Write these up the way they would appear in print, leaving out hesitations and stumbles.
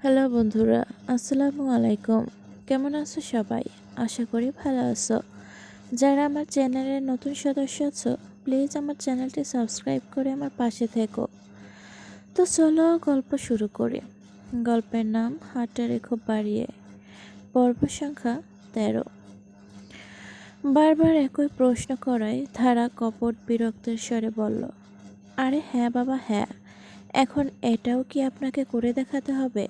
Hello বন্ধুরা, আসসালামু আলাইকুম। কেমন আছো সবাই? আশা করি ভালো আছো। যারা আমার চ্যানেলের নতুন সদস্য আছো, প্লিজ আমার চ্যানেলটি সাবস্ক্রাইব করে আমার পাশে থেকো। তো চলো গল্প শুরু করি। গল্পের নাম হাঁটা রেখো বাড়িয়ে, পর্ব সংখ্যা 13। বারবার একই প্রশ্ন করায় ধারা কপট বিরক্তের স্বরে বলল, আরে হ্যাঁ বাবা হ্যাঁ, এখন এটাও কি আপনাকে করে দেখাতে হবে?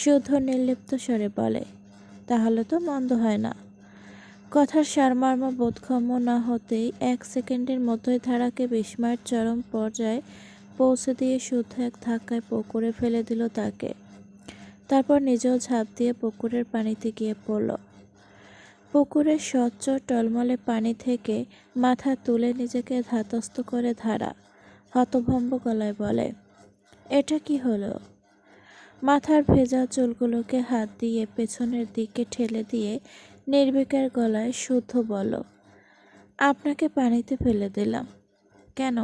শুদ্ধ নির্লিপ্ত স্বরে বলে, তাহলে তো মন্দ হয় না। কথার সারমর্ম বোধগম্য না হতেই 1 সেকেন্ডের মতোই ধারাকে বিস্ময়ের চরম পর্যায়ে পৌঁছে দিয়ে শুদ্ধ এক ধাক্কায় পুকুরে ফেলে দিল তাকে। তারপর নিজেও ঝাঁপ দিয়ে পুকুরের পানিতে গিয়ে পড়ল। পুকুরের স্বচ্ছ টলমলে পানি থেকে মাথা তুলে নিজেকে ধাতস্থ করে ধারা হতভম্ব গলায় বলে, এটা কি হলো? মাথার ভেজা চুলগুলোকে হাত দিয়ে পেছনের দিকে ঠেলে দিয়ে নির্বিকার গলায় শুদ্ধ বলল, আপনাকে পানিতে ফেলে দিলাম কেন?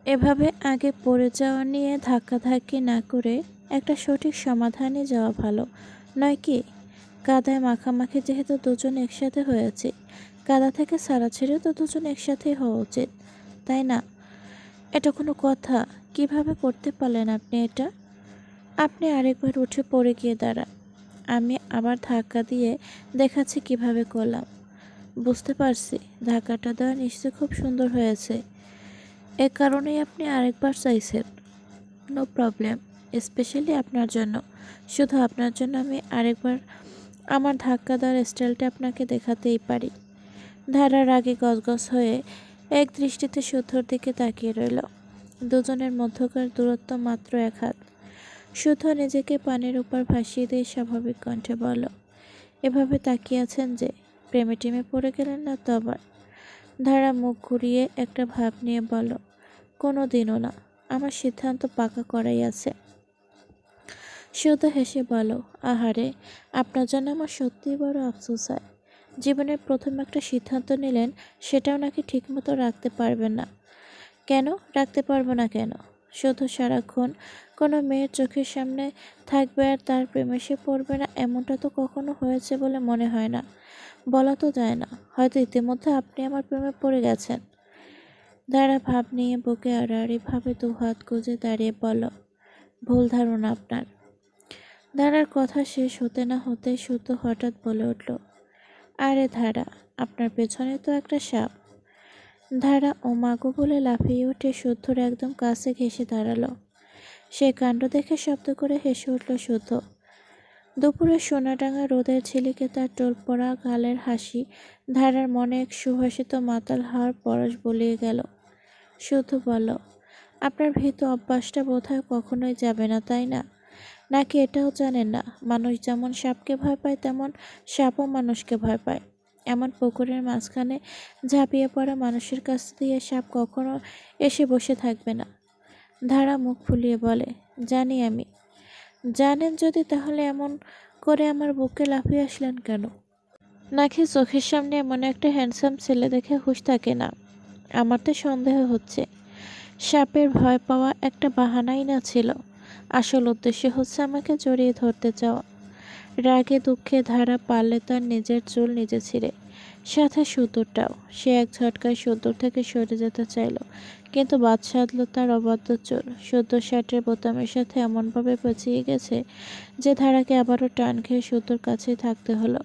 এভাবে আগে পড়ে যাওয়া নিয়ে ধাক্কাধাক্কি না করে একটা সঠিক সমাধানে যাওয়া ভালো নয় কি? কাদায় মাখামাখি যেহেতু দুজন একসাথে হয়েছে, কাদা থেকে ছাড়া ছেড়েও তো দুজন একসাথেই হওয়া উচিত, তাই না? এটা কোনো কথা? কিভাবে করতে পারলেন আপনি এটা? আপনি আরেকবার উঠে পড়ে গিয়ে দাঁড়ান, আমি আবার ধাক্কা দিয়ে দেখাচ্ছি কিভাবে করলাম। বুঝতে পারছি, ধাক্কাটা দেওয়া নিশ্চয়ই খুব সুন্দর হয়েছে, এ কারণেই আপনি আরেকবার চাইছেন। নো প্রবলেম, স্পেশালি আপনার জন্য, শুধু আপনার জন্য আমি আরেকবার আমার ধাক্কা দেওয়ার স্টাইলটা আপনাকে দেখাতেই পারি। ধারার আগে গজগজ হয়ে এক দৃষ্টিতে শুদ্ধর দিকে তাকিয়ে রইল। দুজনের মধ্যকার দূরত্ব মাত্র 1 হাত। শুদ্ধ নিজেকে পানির উপর ভাসিয়ে দিয়ে স্বাভাবিক কণ্ঠে বলল, এভাবে তাকিয়ে আছেন যে, প্রেমে টেমে পড়ে গেলেন না তো আবার? ধারা মুখ ঘুরিয়ে একটা ভাব নিয়ে বলল, কোনো দিনও না, আমার সিদ্ধান্ত পাকা করাই আছে। শুদ্ধ হেসে বলল, আহারে, আপনার জন্য আমার সত্যিই বড় আফসোস হয়। জীবনের প্রথম একটা সিদ্ধান্ত নিলেন, সেটাও নাকি ঠিকমতো রাখতে পারবেন না। কেন রাখতে পারবো না কেন? শুধু সারাক্ষণ কোনো মেয়ের চোখের সামনে থাকবে আর তার প্রেমে সে পড়বে না, এমনটা তো কখনো হয়েছে বলে মনে হয় না। বলা তো যায় না, হয়তো ইতিমধ্যে আপনি আমার প্রেমে পড়ে গেছেন। ধারা ভাব নিয়ে বুকে আড়াআড়িভাবে 2 হাত গুজে দাঁড়িয়ে বলল, ভুল ধারণা আপনার। ধারার কথা শেষ হতে না হতে শুদ্ধ হঠাৎ বলে উঠল, আরে ধারা, আপনার পেছনে তো একটা সাপ। ধারা ও মাগো বলে লাফিয়ে উঠে শুদ্ধর একদম কাছে ঘেঁষে দাঁড়ালো। সে কাণ্ড দেখে শব্দ করে হেসে উঠল শুদ্ধ। দুপুরে সোনাডাঙ্গা রোদের ঝিলিকে তার টোল পড়া গালের হাসি ধারার মনে এক সুভাষিত মাতাল হাওয়ার পরশ বলিয়ে গেল। শুদ্ধ বলল, আপনার ভীত অভ্যাসটা বোধহয় কখনোই যাবে না, তাই না? নাকি এটাও জানেন না, মানুষ যেমন সাপকে ভয় পায় তেমন সাপও মানুষকে ভয় পায়? এমন পুকুরের মাঝখানে ঝাঁপিয়ে পড়া মানুষের কাছ দিয়ে সাপ কখনো এসে বসে থাকবে না। ধারা মুখ ফুলিয়ে বলে, জানি আমি। জানেন যদি, তাহলে এমন করে আমার বুকে লাফিয়ে আসলেন কেন? নাকি চোখের সামনে এমন একটা হ্যান্ডসাম ছেলে দেখে হুঁশ থাকে না? আমার তো সন্দেহ হচ্ছে সাপের ভয় পাওয়া একটা বাহানাই না ছিল, আসল উদ্দেশ্য হচ্ছে আমাকে জড়িয়ে ধরতে চাওয়া। রাগে দুঃখে ধারা পারলে তার নিজের চুল নিজে ছিঁড়ে, সাথে সুতোরটাও। সে এক ঝটকায় সুতোর থেকে সরে যেতে চাইল, কিন্তু বাদ সাধল তার অবাধ্য চুল সুতো শার্টের বোতামের সাথে এমনভাবে পেঁচিয়ে গেছে যে ধারাকে আবারও টান খেয়ে সুতোর কাছেই থাকতে হলো।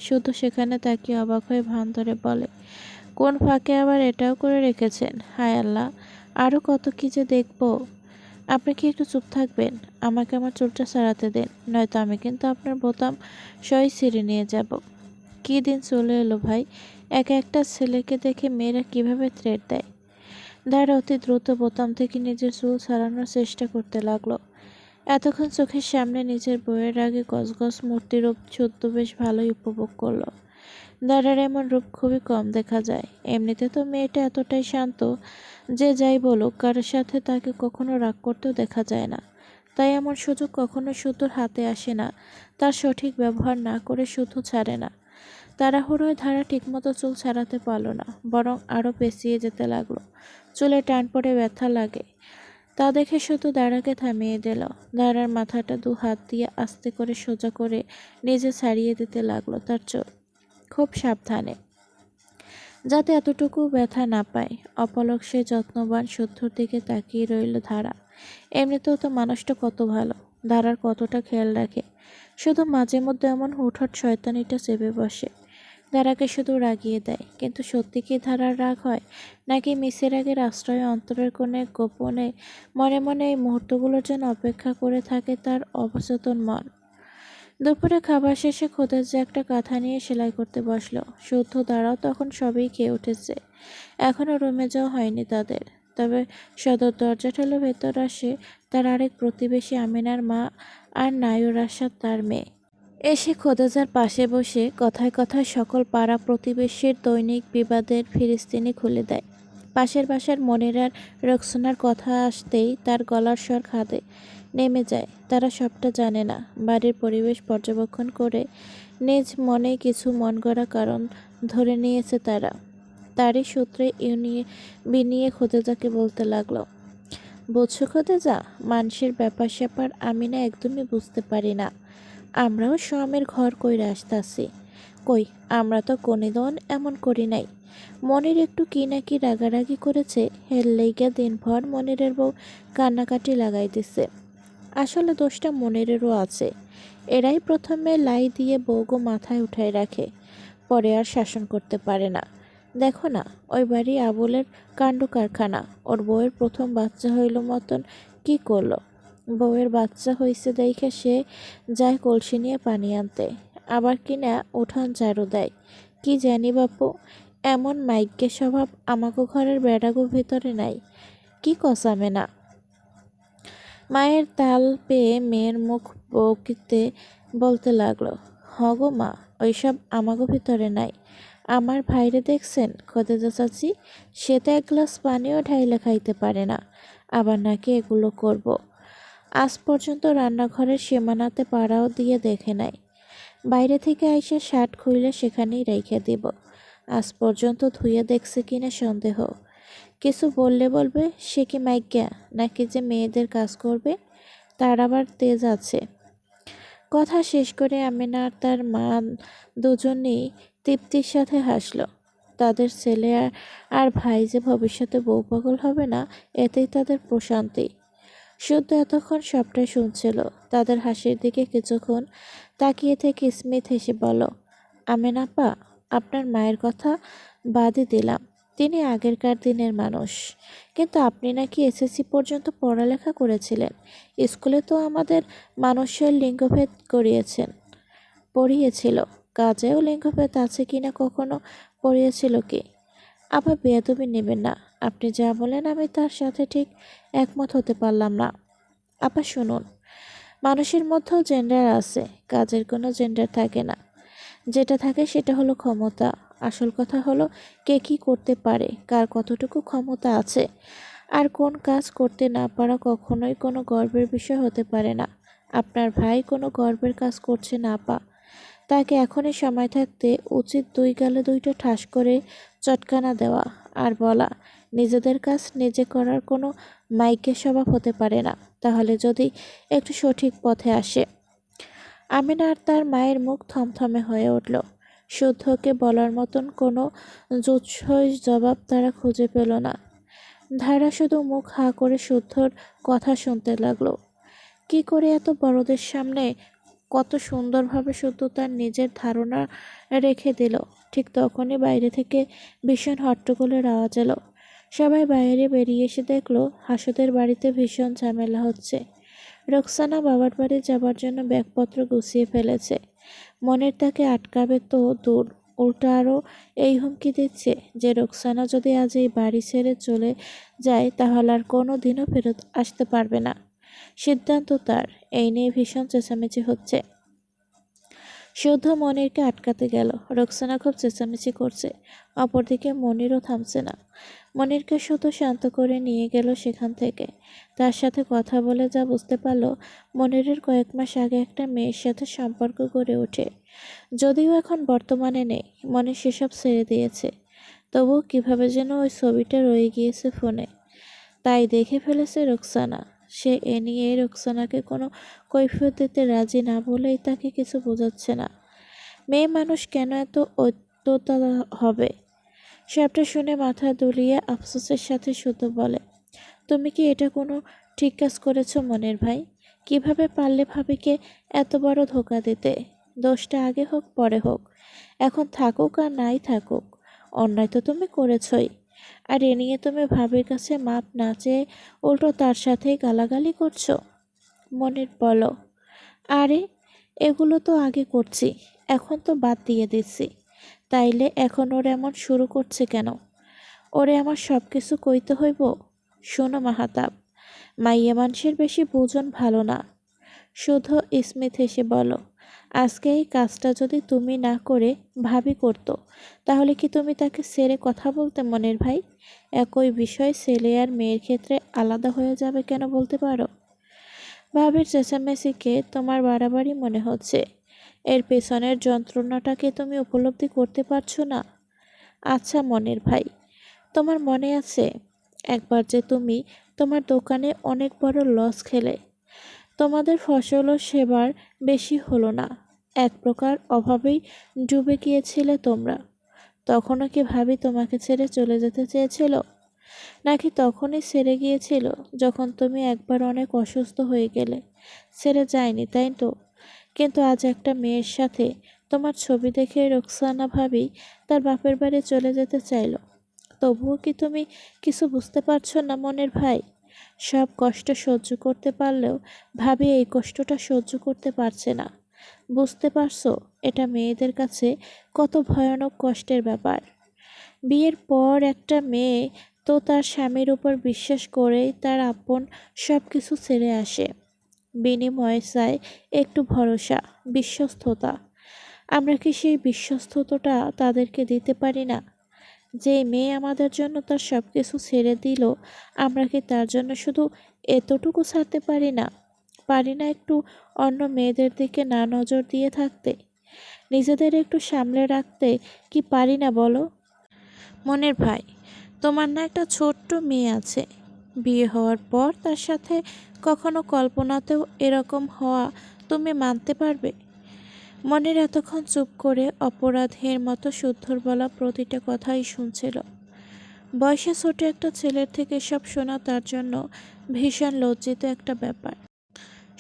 শুধু সেখানে তাকিয়ে অবাক হয়ে ভান ধরে বলে, কোন ফাঁকে আবার এটাও করে রেখেছেন? হায় আল্লাহ, আরও কত কি যে দেখবো। আপনি কি একটু চুপ থাকবেন? আমাকে আমার চুলটা ছাড়াতে দিন, নয়তো আমি কিন্তু আপনার বোতাম সই ছিঁড়ে নিয়ে যাব। কী দিন চলে এলো ভাই, একা একটা ছেলেকে দেখে মেয়েরা কিভাবে থ্রেট দেয়। ধারা অতি দ্রুত বোতাম থেকে নিজের চুল ছাড়ানোর চেষ্টা করতে লাগলো। এতক্ষণ চোখের সামনে নিজের বউয়ের আগে গজগজ মূর্তিরূপ ছদ্মবেশ ভালোই উপভোগ করলো। ধারার এমন রূপ খুবই কম দেখা যায়। এমনিতে তো মেয়েটা এতটাই শান্ত যে যাই বলুক কারোর সাথে তাকে কখনো রাগ করতেও দেখা যায় না। তাই এমন সুযোগ কখনো শুদ্ধর হাতে আসে না। তার সঠিক ব্যবহার না করে শুদ্ধ ছাড়ে না। তাড়াহুড়োয় ধারা ঠিকমতো চুল ছাড়াতে পারল না, বরং আরও পেঁচিয়ে যেতে লাগলো। চুলে টান পড়ে ব্যথা লাগে, তা দেখে শুধু দাঁড়াকে থামিয়ে দিল। দাঁড়ার মাথাটা দু হাত দিয়ে আস্তে করে সোজা করে নিজে ছাড়িয়ে দিতে লাগলো তার চোখ, খুব সাবধানে, যাতে এতটুকু ব্যথা না পায়। অপলক সে যত্নবান শুদ্ধর দিকে তাকিয়ে রইল ধারা। এমনিতেও তো মানুষটা কত ভালো, ধারার কতটা খেয়াল রাখে। শুধু মাঝে মধ্যে এমন হুটহাট শয়তানিটা চেপে বসে, ধারাকে শুধু রাগিয়ে দেয়। কিন্তু সত্যি কি ধারার রাগ হয়, নাকি মিসের আগের আশ্রয় অন্তরের কোণে গোপনে মনে মনে এই মুহূর্তগুলোর জন্য অপেক্ষা করে থাকে তার অবচেতন মন? দুপুরে খাবার শেষে খোদেজা একটা কাঁথা নিয়ে সেলাই করতে বসলো। শুদ্ধ দ্বারাও তখন সবই খেয়ে উঠেছে, এখনও রুমে যাওয়া হয়নি তাদের। তবে সদর দরজা ঠেলে ভেতর আসে তার আরেক প্রতিবেশী আমিনার মা আর নায়র আশা তার মেয়ে। এসে খোদেজার পাশে বসে কথায় কথায় সকল পাড়া প্রতিবেশীর দৈনিক বিবাদের ফিরিস্তিনি খুলে দেয়। পাশের বাসার মনির আর রোকসানার কথা আসতেই তার গলার স্বর খাদে নেমে যায়। তারা সবটা জানে না, বাড়ির পরিবেশ পর্যবেক্ষণ করে নিজ মনেই কিছু মনগড়া কারণ ধরে নিয়েছে তারা। তারই সূত্রে বিনিয়ে খোদেজাকে বলতে লাগলো, বুঝছো খোদেজা, মানুষের ব্যাপার স্যাপার আমি না একদমই বুঝতে পারি না। আমরাও স্বামীর ঘর কইরা আসতাছি, কই আমরা তো কোনোদিন এমন করি নাই। মনির একটু কি না কি রাগারাগি করেছে, হের লেইগা দিনভর মনিরের বউ কান্নাকাটি লাগাই দিছে। আসলে দোষটা মনিরেরও আছে। এরাই প্রথমে লাই দিয়ে বউগো মাথায় উঠায় রাখে, পরে আর শাসন করতে পারে না। দেখো না, ওই বাড়ি আবুলের কাণ্ড কারখানা। ওর বউয়ের প্রথম বাচ্চা হইল মতন কি করলো, বউয়ের বাচ্চা হইছে দেখে সে যায় কলসি নিয়ে পানি আনতে, আবার কিনা উঠান ঝাড়ু দেয়। কি জানি বাপু, এমন মাইগ্যে স্বভাব আমাকে ঘরের বেড়াগো ভিতরে নাই। কি কসামে না। মায়ের তাল পেয়ে মেয়ের মুখ বকিতে বলতে লাগলো, হগো মা, ওইসব আমাগো ভিতরে নাই। আমার ভাইরে দেখছেন খোদেজা চাচি, সে তো এক গ্লাস পানিও ঢাইলে খাইতে পারে না, আবার নাকি এগুলো করব। আজ পর্যন্ত রান্নাঘরের সীমানাতে পাড়াও দিয়ে দেখে নাই। বাইরে থেকে আইসা শার্ট খুইলে সেখানেই রেখে দিব। আজ পর্যন্ত ধুয়ে দেখছে কিনা সন্দেহ। কিছু বললে বলবে সে কি মাইজ্ঞা, নাকি যে মেয়েদের কাজ করবে, তার আবার তেজ আছে। কথা শেষ করে আমিনা আর তার মা দুজনেই তৃপ্তির সাথে হাসলো। তাদের ছেলে আর ভাই যে ভবিষ্যতে বউ পাগল হবে না, এতেই তাদের প্রশান্তি। শুদ্ধ এতক্ষণ সবটাই শুনছিল। তাদের হাসির দিকে কিছুক্ষণ তাকিয়ে থেকে স্মিথ হেসে বলল, আমেনা আপা, আপনার মায়ের কথা বাদই দিলাম, তিনি আগেরকার দিনের মানুষ। কিন্তু আপনি নাকি এসএসসি পর্যন্ত পড়ালেখা করেছিলেন, স্কুলে তো আমাদের মানুষের লিঙ্গভেদ পড়িয়েছিল। কাজেও লিঙ্গভেদ আছে কিনা কখনো পড়িয়েছিল কি? আবার বেয়াদবি নেবেন না, আপনি যা বলেন আমি তার সাথে ঠিক একমত হতে পারলাম না। আপা শুনুন, মানুষের মধ্যেও জেন্ডার আছে, কাজের কোনো জেন্ডার থাকে না। যেটা থাকে সেটা হলো ক্ষমতা। আসল কথা হলো কে কী করতে পারে, কার কতটুকু ক্ষমতা আছে। আর কোন কাজ করতে না পারা কখনোই কোনো গর্বের বিষয় হতে পারে না। আপনার ভাই কোনো গর্বের কাজ করছে না আপা। তাকে এখনই সময় থাকতে উচিত দুই গালে দুইটা ঠাস করে চটকানা দেওয়া, আর বলা, নিজেদের কাজ নিজে করার কোনো মাইকের স্বভাব হতে পারে না, তাহলে যদি একটু সঠিক পথে আসে। আমিনা আর তার মায়ের মুখ থমথমে হয়ে উঠল। শুদ্ধকে বলার মতন কোনো জুৎসই জবাব তারা খুঁজে পেল না। ধারা শুধু মুখ হা করে শুদ্ধর কথা শুনতে লাগলো। কি করে এত বড়দের সামনে কত সুন্দরভাবে শুদ্ধ তার নিজের ধারণা রেখে দিল। ঠিক তখনই বাইরে থেকে ভীষণ হট্টগোলের আওয়াজ এলো। সবাই বাইরে বেরিয়ে এসে দেখলো হাসুদের বাড়িতে ভীষণ ঝামেলা হচ্ছে। রোকসানা বাবার বাড়ি যাবার জন্য ব্যাগপত্র গুছিয়ে ফেলেছে। মনের তাকে আটকাবে তো দূর, উল্টো আরও এই হুমকি দিচ্ছে যে রোকসানা যদি আজ এই বাড়ি ছেড়ে চলে যায় তাহলে আর কোনো দিনও ফেরত আসতে পারবে না। সিদ্ধান্ত তার, এই নিয়ে ভীষণ চেঁচামেচি হচ্ছে। শুদ্ধ মনিরকে আটকাতে গেল, রোকসানা খুব চেঁচামেচি করছে। অপরদিকে মনিরও থামছে না। মনিরকে শুধু শান্ত করে নিয়ে গেল সেখান থেকে। তার সাথে কথা বলে যা বুঝতে পারল, মনিরের কয়েক মাস আগে একটা মেয়ের সাথে সম্পর্ক গড়ে ওঠে। যদিও এখন বর্তমানে নেই, মনির সেসব ছেড়ে দিয়েছে। তবুও কিভাবে যেন ওই ছবিটা রয়ে গিয়েছে ফোনে। তাই দেখে ফেলেছে রোকসানা। সে এ নিয়ে রোকসানাকে কোনো কৈফিয়ত দিতে রাজি না বলেই তাকে কিছু বোঝাচ্ছে না। মেয়ে মানুষ কেন এত অত্যতা হবে? সবটা শুনে মাথা দুলিয়ে আফসোসের সাথে শুধু বলে, তুমি কি এটা কোনো ঠিক কাজ করেছো মনের ভাই? কিভাবে পারলে ভাবিকে এত বড় ধোকা দিতে? দোষটা আগে হোক পরে হোক, এখন থাকুক আর নাই থাকুক, অন্যায় তো তুমি করেছই। আর এ নিয়ে তুমি ভাবির কাছে মাপ না চেয়ে উল্টো তার সাথেই গালাগালি করছো। মনির বলো, আরে এগুলো তো আগে করছি, এখন তো বাদ দিয়ে দিচ্ছি। তাইলে এখন ওর এমন শুরু করছে কেন? ওরে আমার সব কিছু কইতে হইব? শোনো মাহাতাব, মাইয়া মানুষের বেশি বুঝন ভালো না। শুধু স্মিথ হেসে বলো, আজকে এই কাজটা যদি তুমি না করে ভাবি করতো, তাহলে কি তুমি তাকে ছেড়ে কথা বলতে মনের ভাই? একই বিষয় ছেলে আর মেয়ের ক্ষেত্রে আলাদা হয়ে যাবে কেন বলতে পারো? ভাবির চেঁচামেচিকে তোমার বাড়াবাড়ি মনে হচ্ছে। এর পেছনের যন্ত্রণাটাকে তুমি উপলব্ধি করতে পারছো না? আচ্ছা মনের ভাই, তোমার মনে আছে একবার যে তুমি তোমার দোকানে অনেক বড় লস খেলে? তোমাদের ফসলও সেবার বেশি হলো না, এক প্রকার অভাবেই ডুবে গিয়েছিলে তোমরা। তখনও কি ভাবি তোমাকে ছেড়ে চলে যেতে চেয়েছিল? নাকি তখনই ছেড়ে গিয়েছিল যখন তুমি একবার অনেক অসুস্থ হয়ে গেলে? ছেড়ে যায়নি, তাই তো? কিন্তু আজ একটা মেয়ের সাথে তোমার ছবি দেখে রোকসানা ভাবি তার বাপের বাড়ি চলে যেতে চাইল। তবুও কি তুমি কিছু বুঝতে পারছো না মনের ভাই? সব কষ্ট সহ্য করতে পারলেও ভাবি এই কষ্টটা সহ্য করতে পারছে না। বুঝতে পারছো এটা মেয়েদের কাছে কত ভয়ানক কষ্টের ব্যাপার? বিয়ের পর একটা মেয়ে তো তার স্বামীর উপর বিশ্বাস করেই তার আপন সব কিছু ছেড়ে আসে। বিনিময়ে চায় একটু ভরসা, বিশ্বস্ততা। আমরা কি সেই বিশ্বস্ততাটা তাদেরকে দিতে পারি না? যে মেয়ে আমাদের জন্য তার সব কিছু ছেড়ে দিল, আমরা কি তার জন্য শুধু এতটুকু ছাড়তে পারি না? পারি না একটু অন্য মেয়েদের দিকে না নজর দিয়ে থাকতে? নিজেদের একটু সামলে রাখতে কি পারি না বলো? মনের ভাই, তোমার না একটা ছোট্ট মেয়ে আছে? বিয়ে হওয়ার পর তার সাথে কখনো কল্পনাতেও এরকম হওয়া তুমি মানতে পারবে? মনের এতক্ষণ চুপ করে অপরাধীর মতো শুদ্ধর বলা প্রতিটা কথাই শুনছিল। বয়সে ছোট একটা ছেলের থেকে সব শোনা তার জন্য ভীষণ লজ্জিত একটা ব্যাপার।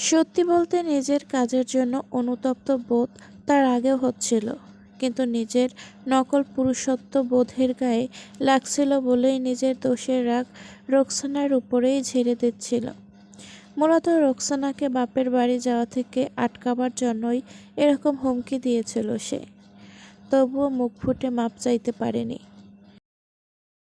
সত্যি বলতে নিজের কাজের জন্য অনুতপ্ত বোধ তার আগেও হচ্ছিল, কিন্তু নিজের নকল পুরুষত্ব বোধের গায়ে লাগছিল বলেই নিজের দোষের রাগ রোকসানার উপরেই ঝেড়ে দিচ্ছিল। মূলত রোকসানাকে বাপের বাড়ি যাওয়া থেকে আটকাবার জন্যই এরকম হুমকি দিয়েছিল সে। তবুও মুখ ফুটে মাপ চাইতে পারেনি।